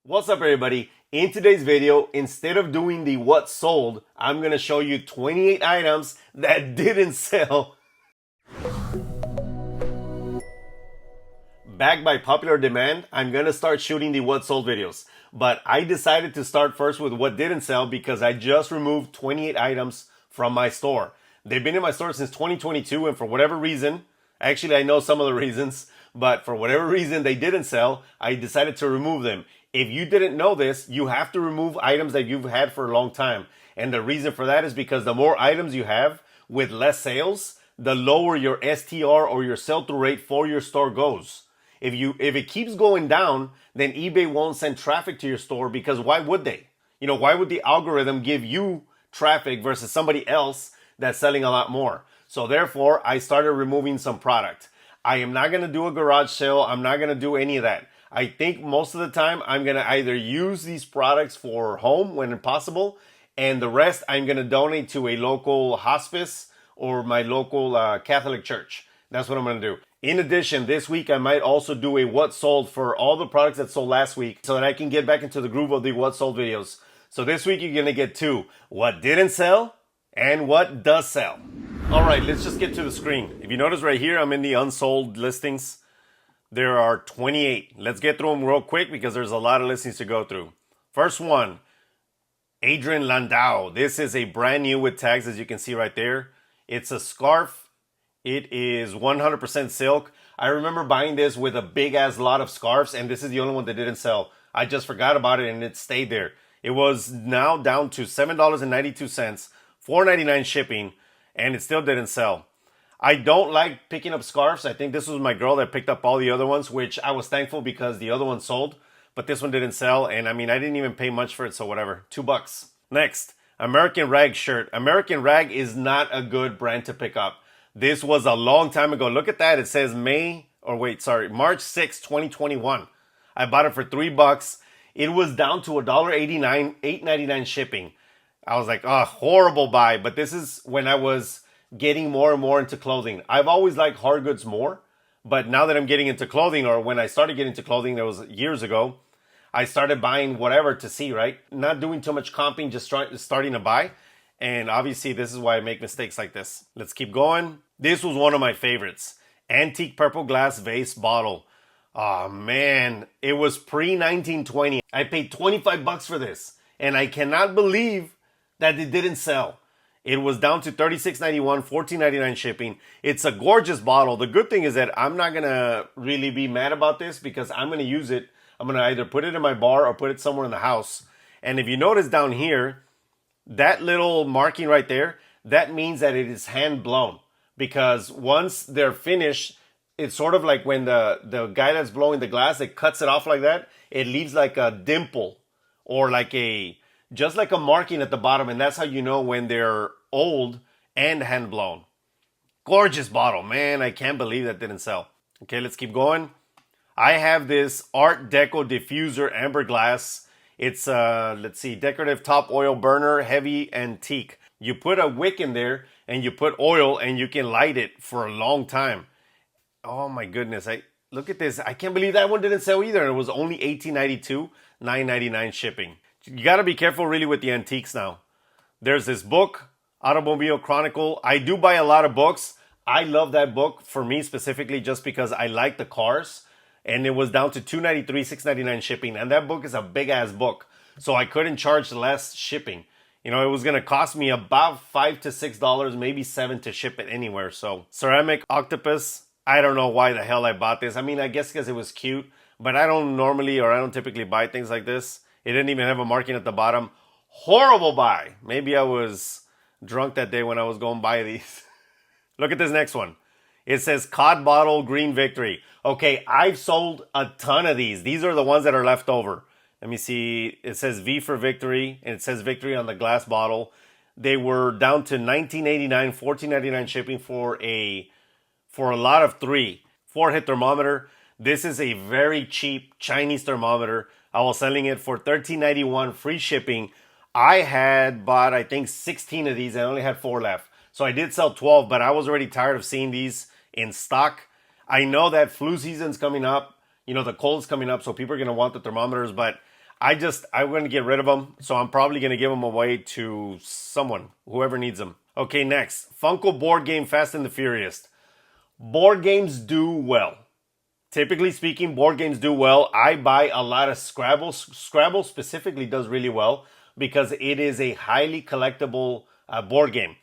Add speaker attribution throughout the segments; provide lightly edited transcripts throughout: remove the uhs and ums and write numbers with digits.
Speaker 1: What's up everybody? In today's video, instead of doing the what sold, I'm going to show you 28 items that didn't sell. Backed by popular demand, I'm going to start shooting the what sold videos. But I decided to start first with what didn't sell because I just removed 28 items from my store. They've been in my store since 2022 and for whatever reason, actually I know some of the reasons, but for whatever reason they didn't sell, I decided to remove them. If you didn't know this, you have to remove items that you've had for a long time. And the reason for that is because the more items you have with less sales, the lower your STR or your sell-through rate for your store goes. If it keeps going down, then eBay won't send traffic to your store because why would they? Why would the algorithm give you traffic versus somebody else that's selling a lot more? So therefore, I started removing some product. I am not going to do a garage sale. I'm not going to do any of that. I think most of the time I'm going to either use these products for home when possible, and the rest I'm going to donate to a local hospice or my local Catholic church. That's what I'm going to do. In addition, this week I might also do a what sold for all the products that sold last week so that I can get back into the groove of the what sold videos. So this week you're going to get two: what didn't sell and what does sell. All right, let's just get to the screen. If you notice right here, I'm in the unsold listings. There are 28. Let's get through them real quick because there's a lot of listings to go through. First one, Adrian Landau. This is a brand new with tags, as you can see right there. It's a scarf. It is 100% silk. I remember buying this with a big ass lot of scarves, and this is the only one that didn't sell. I just forgot about it and it stayed there. It was now down to $7.92, $4.99 shipping, and it still didn't sell. I don't like picking up scarves. I think this was my girl that picked up all the other ones, which I was thankful because the other one sold, but this one didn't sell. And I mean, I didn't even pay much for it, so whatever. $2. Next, American Rag shirt. American Rag is not a good brand to pick up. This was a long time ago. Look at that. It says March 6, 2021. I bought it for $3. It was down to $1.89, $8.99 shipping. I was like, oh, horrible buy. But this is when I was getting more and more into clothing. I've always liked hard goods more, but now that I'm getting into clothing, or when I started getting into clothing, that was years ago, I started buying whatever to see, right? Not doing too much comping, just starting to buy. And obviously this is why I make mistakes like this. Let's keep going. This was one of my favorites. Antique purple glass vase bottle. Oh man, it was pre-1920. I paid $25 for this, and I cannot believe that it didn't sell. It was down to $36.91, $14.99 shipping. It's a gorgeous bottle. The good thing is that I'm not going to really be mad about this because I'm going to use it. I'm going to either put it in my bar or put it somewhere in the house. And if you notice down here, that little marking right there, that means that it is hand blown. Because once they're finished, it's sort of like when the guy that's blowing the glass, it cuts it off like that. It leaves like a dimple or just like a marking at the bottom, and that's how you know when they're old and hand blown. Gorgeous bottle, man. I can't believe that didn't sell. Okay, let's keep going. I have this Art Deco diffuser amber glass. It's decorative top oil burner, heavy antique. You put a wick in there and you put oil and you can light it for a long time. Oh my goodness. Look at this. I can't believe that one didn't sell either. It was only $18.92, $9.99 shipping. You got to be careful really with the antiques now. There's this book, Automobile Chronicle. I do buy a lot of books. I love that book for me specifically just because I like the cars. And it was down to $2.93, $6.99 shipping. And that book is a big ass book. So I couldn't charge less shipping. It was going to cost me about $5 to $6, maybe $7 to ship it anywhere. So ceramic octopus. I don't know why the hell I bought this. I mean, I guess because it was cute. But I don't typically buy things like this. It didn't even have a marking at the bottom. Horrible buy. Maybe I was drunk that day when I was going buy these. Look at this next one. It says cod bottle green victory. Okay, I've sold a ton of these. These are the ones that are left over. Let me see. It says V for victory, and it says victory on the glass bottle. They were down to $19.89, $14.99 shipping for a lot of 3. 4-hit thermometer. This is a very cheap Chinese thermometer. I was selling it for $13.91, free shipping. I had bought, I think, 16 of these. I only had 4 left. So I did sell 12, but I was already tired of seeing these in stock. I know that flu season's coming up. The cold's coming up, so people are going to want the thermometers. But I'm going to get rid of them. So I'm probably going to give them away to someone, whoever needs them. Okay, next. Funko board game Fast and the Furious. Board games do well. Typically speaking, board games do well. I buy a lot of Scrabble. Scrabble specifically does really well because it is a highly collectible board game.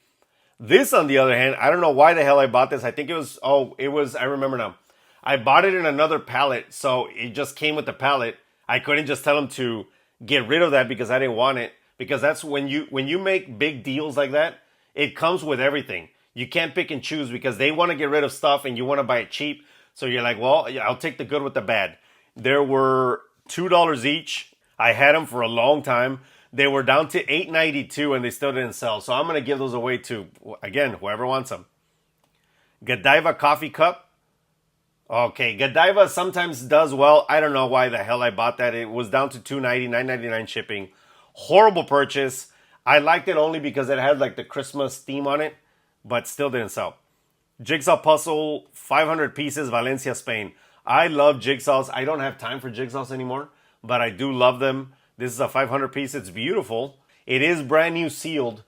Speaker 1: This, on the other hand, I don't know why the hell I bought this. I think I remember now. I bought it in another pallet, so it just came with the pallet. I couldn't just tell them to get rid of that because I didn't want it. Because that's when you make big deals like that, it comes with everything. You can't pick and choose because they want to get rid of stuff and you want to buy it cheap. So you're like, well, I'll take the good with the bad. There were $2 each. I had them for a long time. They were down to $8.92 and they still didn't sell. So I'm going to give those away to, again, whoever wants them. Godiva coffee cup. Okay, Godiva sometimes does well. I don't know why the hell I bought that. It was down to $2.90, $9.99 shipping. Horrible purchase. I liked it only because it had like the Christmas theme on it, but still didn't sell. Jigsaw puzzle, 500 pieces, Valencia, Spain. I love jigsaws. I don't have time for jigsaws anymore, but I do love them. This is a 500 piece. It's beautiful. It is brand new sealed.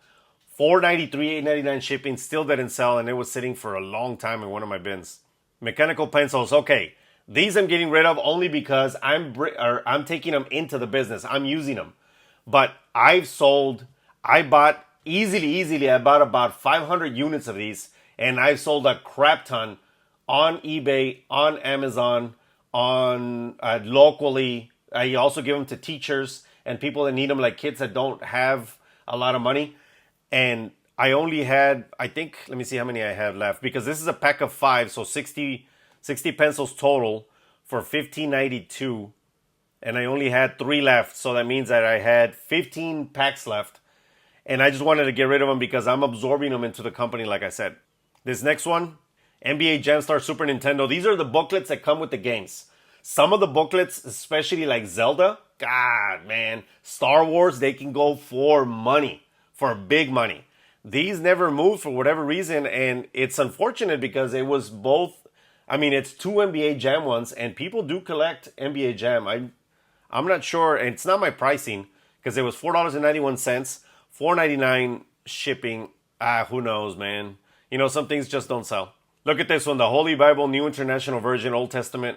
Speaker 1: $4.93, $8.99 shipping. Still didn't sell, and it was sitting for a long time in one of my bins. Mechanical pencils. Okay, these I'm getting rid of only because I'm taking them into the business. I'm using them. But I bought easily, I bought about 500 units of these, and I've sold a crap ton on eBay, on Amazon, on locally. I also give them to teachers and people that need them, like kids that don't have a lot of money. And I only had, I think, let me see how many I have left, because this is a pack of 5, so 60 pencils total for $15.92. And I only had 3 left, so that means that I had 15 packs left. And I just wanted to get rid of them because I'm absorbing them into the company, like I said. This next one, NBA Jam Star Super Nintendo. These are the booklets that come with the games. Some of the booklets, especially like Zelda, God, man, Star Wars, they can go for money, for big money. These never moved for whatever reason, and it's unfortunate because it was both. I mean, it's 2 NBA Jam ones, and people do collect NBA Jam. I'm not sure, and it's not my pricing because it was $4.91, $4.99 shipping. Who knows, man? You know, some things just don't sell. Look at this one, the Holy Bible, New International Version, Old Testament,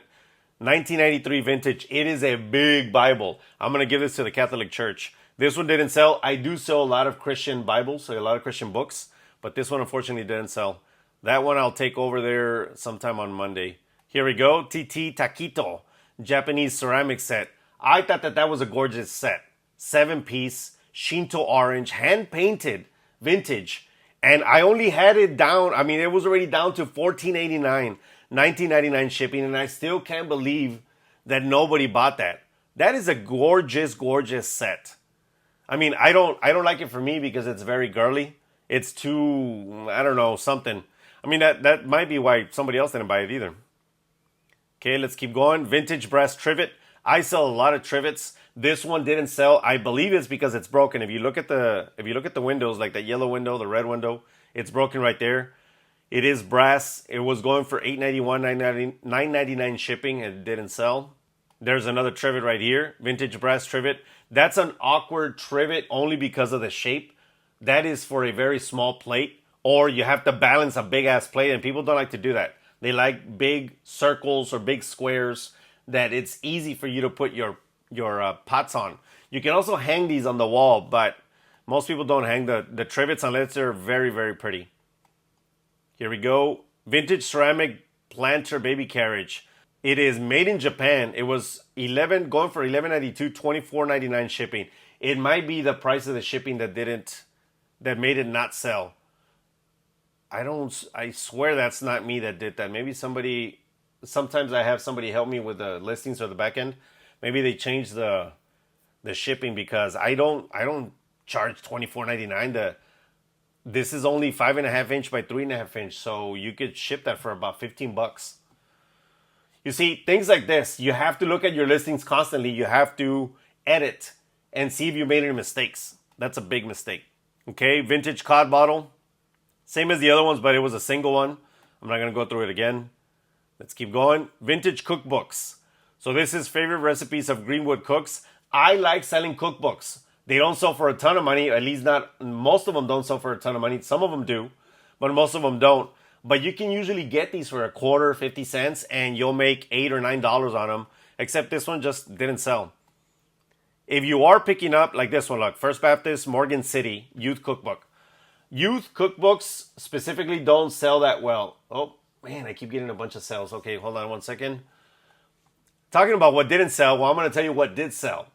Speaker 1: 1993 vintage. It is a big Bible. I'm going to give this to the Catholic Church. This one didn't sell. I do sell a lot of Christian Bibles, so a lot of Christian books, but this one unfortunately didn't sell. That one I'll take over there sometime on Monday. Here we go, TT Taquito, Japanese ceramic set. I thought that was a gorgeous set. 7-piece, Shinto orange, hand-painted, vintage. And I only had it down, I mean, it was already down to $14.89, $19.99 shipping, and I still can't believe that nobody bought that. That is a gorgeous, gorgeous set. I mean, I don't like it for me because it's very girly. It's too, I don't know, something. I mean, that might be why somebody else didn't buy it either. Okay, let's keep going. Vintage brass trivet. I sell a lot of trivets. This one didn't sell. I believe it's because it's broken. If you look at the windows, like the yellow window, the red window, it's broken right there. It is brass. It was going for $8.91, $9.99 shipping. It didn't sell. There's another trivet right here, vintage brass trivet. That's an awkward trivet only because of the shape. That is for a very small plate, or you have to balance a big ass plate, and people don't like to do that. They like big circles or big squares that it's easy for you to put your pots on. You can also hang these on the wall, but most people don't hang the trivets unless they're very, very pretty. Here we go. Vintage ceramic planter baby carriage. It is made in Japan. It was going for $11.92, $24.99 shipping. It might be the price of the shipping that made it not sell. I swear that's not me that did that. Maybe sometimes I have somebody help me with the listings or the back end. Maybe they changed the shipping because I don't charge $24.99. This is only 5.5 inch by 3.5 inch, so you could ship that for about $15. You see, things like this, you have to look at your listings constantly. You have to edit and see if you made any mistakes. That's a big mistake. Okay, vintage cod bottle. Same as the other ones, but it was a single one. I'm not going to go through it again. Let's keep going. Vintage cookbooks. So this is favorite recipes of Greenwood cooks. I like selling cookbooks. They don't sell for a ton of money, at least not, most of them don't sell for a ton of money. Some of them do, but most of them don't. But you can usually get these for a quarter, 50 cents, and you'll make $8 or $9 on them, except this one just didn't sell. If you are picking up, like this one, look, First Baptist, Morgan City, Youth Cookbook. Youth cookbooks specifically don't sell that well. Oh, man, I keep getting a bunch of sales. Okay, hold on one second. Talking about what didn't sell, well, I'm going to tell you what did sell.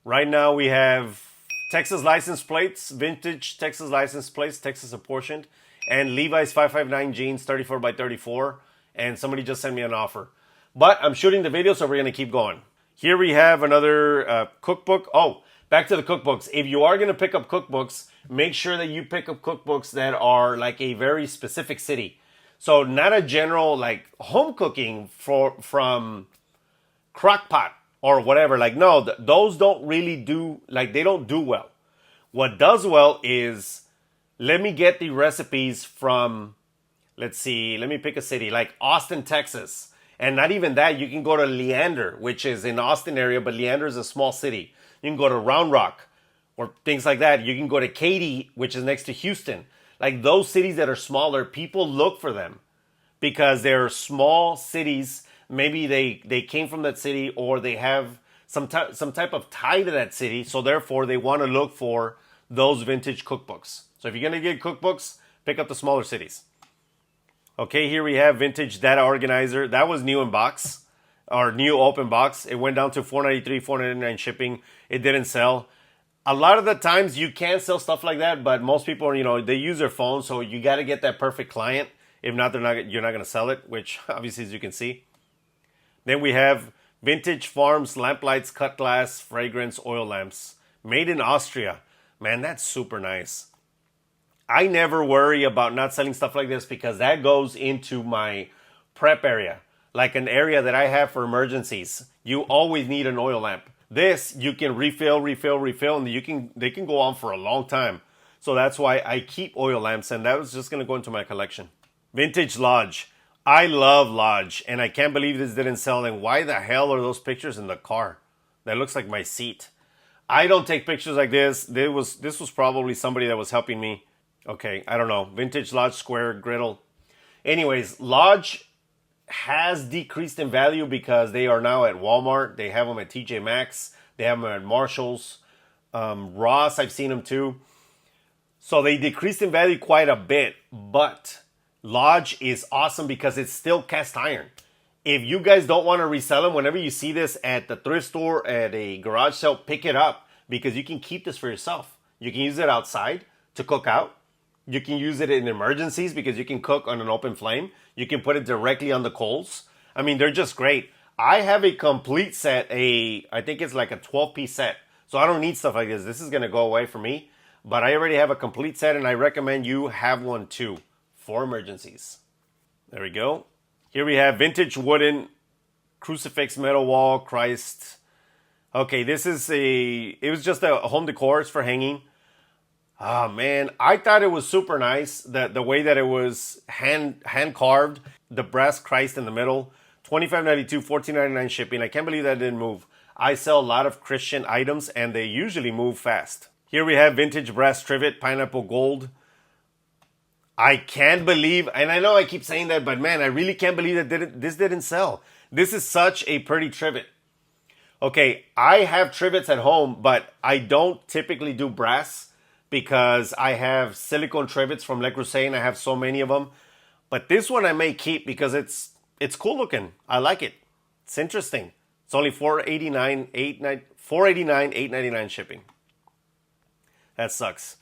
Speaker 1: Right now we have Texas license plates, vintage Texas license plates, Texas apportioned, and Levi's 559 jeans, 34 by 34. And somebody just sent me an offer. But I'm shooting the video, so we're going to keep going. Here we have another cookbook. Oh, back to the cookbooks. If you are going to pick up cookbooks, make sure that you pick up cookbooks that are like a very specific city. So not a general like home cooking from Crockpot or whatever. Like, no, those don't really do, like they don't do well. What does well is, let me get the recipes from, let's see, let me pick a city like Austin, Texas. And not even that, you can go to Leander, which is in Austin area, but Leander is a small city. You can go to Round Rock or things like that. You can go to Katy, which is next to Houston. Like those cities that are smaller, people look for them because they're small cities. Maybe they came from that city, or they have some type of tie to that city. So therefore, they want to look for those vintage cookbooks. So if you're going to get cookbooks, pick up the smaller cities. Okay, here we have Vintage Data Organizer. That was new in box, or new open box. It went down to $4.93, $4.99 shipping. It didn't sell. A lot of the times you can sell stuff like that, but most people, they use their phone, so you got to get that perfect client. If not, you're not going to sell it, which obviously, as you can see. Then we have Vintage Farms lamp lights, cut glass, fragrance, oil lamps. Made in Austria. Man, that's super nice. I never worry about not selling stuff like this because that goes into my prep area. Like an area that I have for emergencies. You always need an oil lamp. This, you can refill, and they can go on for a long time. So that's why I keep oil lamps, and that was just going to go into my collection. Vintage Lodge. I love Lodge, and I can't believe this didn't sell. And why the hell are those pictures in the car? That looks like my seat. I don't take pictures like this. This was probably somebody that was helping me. Okay, I don't know. Vintage Lodge Square Griddle. Anyways, Lodge has decreased in value because they are now at Walmart. They have them at TJ Maxx. They have them at Marshall's. Ross, I've seen them too. So they decreased in value quite a bit. But Lodge is awesome because it's still cast iron. If you guys don't want to resell them, whenever you see this at the thrift store, at a garage sale, pick it up because you can keep this for yourself. You can use it outside to cook out. You can use it in emergencies because you can cook on an open flame. You can put it directly on the coals. I mean, they're just great. I have a complete set, I think it's like a 12-piece set. So I don't need stuff like this. This is going to go away for me. But I already have a complete set, and I recommend you have one too for emergencies. There we go. Here we have vintage wooden crucifix, metal wall, Christ. Okay, it was just a home decor. It's for hanging. Oh man, I thought it was super nice, the way that it was hand carved, the brass Christ in the middle. $25.92, $14.99 shipping. I can't believe that didn't move. I sell a lot of Christian items and they usually move fast. Here we have vintage brass trivet, pineapple gold. I can't believe, and I know I keep saying that, but man, I really can't believe that this didn't sell. This is such a pretty trivet. Okay, I have trivets at home, but I don't typically do brass because I have silicone trivets from Le Creuset and I have so many of them. But this one I may keep because it's cool looking. I like it. It's interesting. It's only $489, $8.99 shipping. That sucks.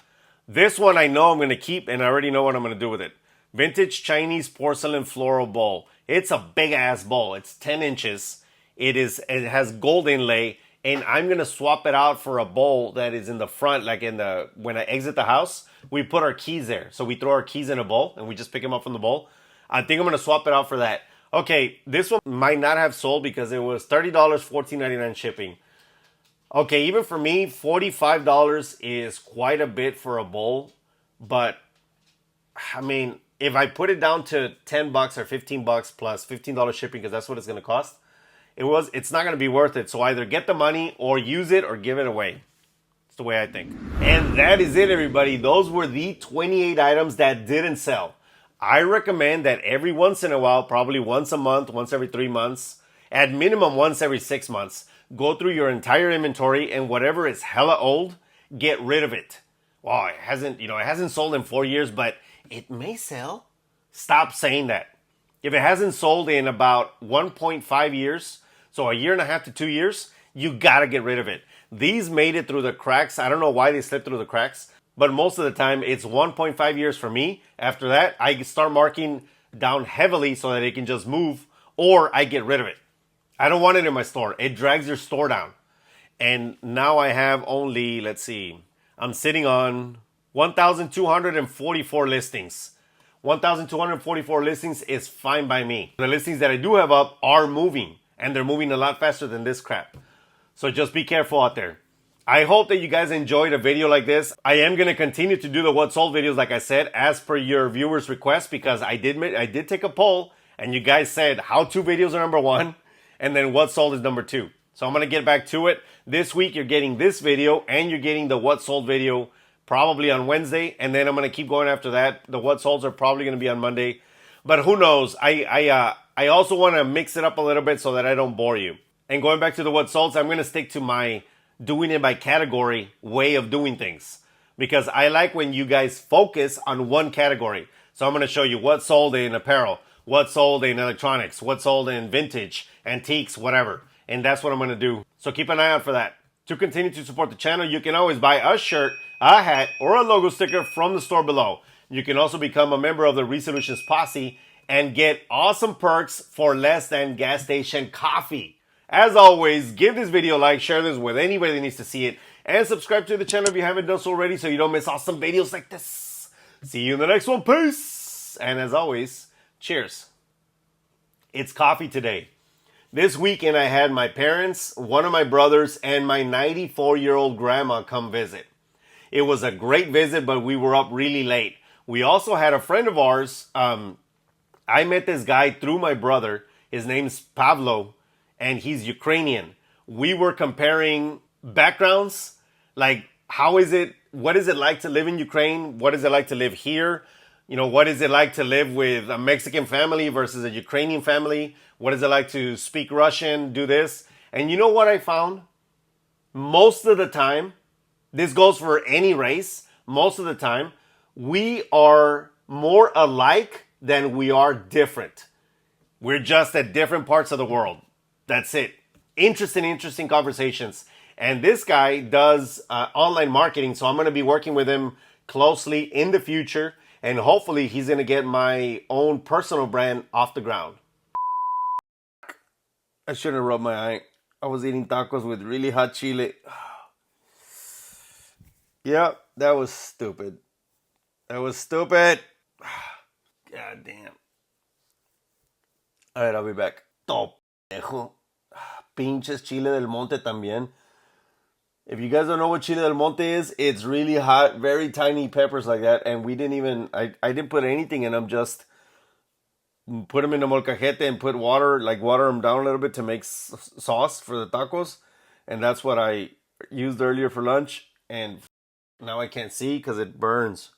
Speaker 1: This one I know I'm going to keep and I already know what I'm going to do with it. Vintage Chinese porcelain floral bowl. It's a big ass bowl. It's 10 inches. It has gold inlay. And I'm going to swap it out for a bowl that is in the front, like when I exit the house, we put our keys there. So we throw our keys in a bowl and we just pick them up from the bowl. I think I'm going to swap it out for that. Okay, this one might not have sold because it was $30, $14.99 shipping. Okay, even for me, $45 is quite a bit for a bowl. But, I mean, if I put it down to $10 or $15 plus $15 shipping, because that's what it's going to cost, it's not going to be worth it. So either get the money or use it or give it away. It's the way I think. And that is it, everybody. Those were the 28 items that didn't sell. I recommend that every once in a while, probably once a month, once every 3 months, at minimum once every 6 months, go through your entire inventory, and whatever is hella old, get rid of it. Well, it hasn't sold in 4 years, but it may sell. Stop saying that. If it hasn't sold in about 1.5 years, so a year and a half to 2 years, you gotta get rid of it. These made it through the cracks. I don't know why they slipped through the cracks, but most of the time it's 1.5 years for me. After that, I start marking down heavily so that it can just move, or I get rid of it. I don't want it in my store. It drags your store down. And now I have only, let's see, I'm sitting on 1,244 listings. 1,244 listings is fine by me. The listings that I do have up are moving, and they're moving a lot faster than this crap. So just be careful out there. I hope that you guys enjoyed a video like this. I am going to continue to do the What Sold videos, like I said, as per your viewers' request, because I did take a poll, and you guys said how-to videos are number 1, and then What Sold is number 2. So I'm going to get back to it. This week, you're getting this video, and you're getting the What Sold video probably on Wednesday, and then I'm going to keep going after that. The What Solds are probably going to be on Monday, but who knows? I also want to mix it up a little bit so that I don't bore you. And going back to the What Solds, I'm going to stick to my doing it by category way of doing things, because I like when you guys focus on one category. So I'm going to show you what sold in apparel, what sold in electronics, what sold in vintage, antiques, whatever. And that's what I'm going to do. So keep an eye out for that. To continue to support the channel, you can always buy a shirt, a hat, or a logo sticker from the store below. You can also become a member of the Resolutions Posse and get awesome perks for less than gas station coffee. As always, give this video a like, share this with anybody that needs to see it, and subscribe to the channel if you haven't done so already so you don't miss awesome videos like this. See you in the next one. Peace! And as always, cheers. It's coffee today. This weekend I had my parents, one of my brothers, and my 94-year-old grandma come visit. It was a great visit, but we were up really late. We also had a friend of ours. I met this guy through my brother. His name's Pavlo, and he's Ukrainian. We were comparing backgrounds, like what is it like to live in Ukraine? What is it like to live here? You know, what is it like to live with a Mexican family versus a Ukrainian family? What is it like to speak Russian, do this? And you know what I found? Most of the time, this goes for any race, most of the time, we are more alike than we are different. We're just at different parts of the world. That's it. Interesting conversations. And this guy does online marketing, so I'm going to be working with him closely in the future. And hopefully he's going to get my own personal brand off the ground. I shouldn't have rubbed my eye. I was eating tacos with really hot chili. Yeah, that was stupid. That was stupid. God damn. Alright, I'll be back. Topejo. Pinches chile del monte también. If you guys don't know what chile del monte is, it's really hot, very tiny peppers like that. And we didn't even, I didn't put anything in them, just put them in the molcajete and put water them down a little bit to make sauce for the tacos. And that's what I used earlier for lunch. And now I can't see because it burns.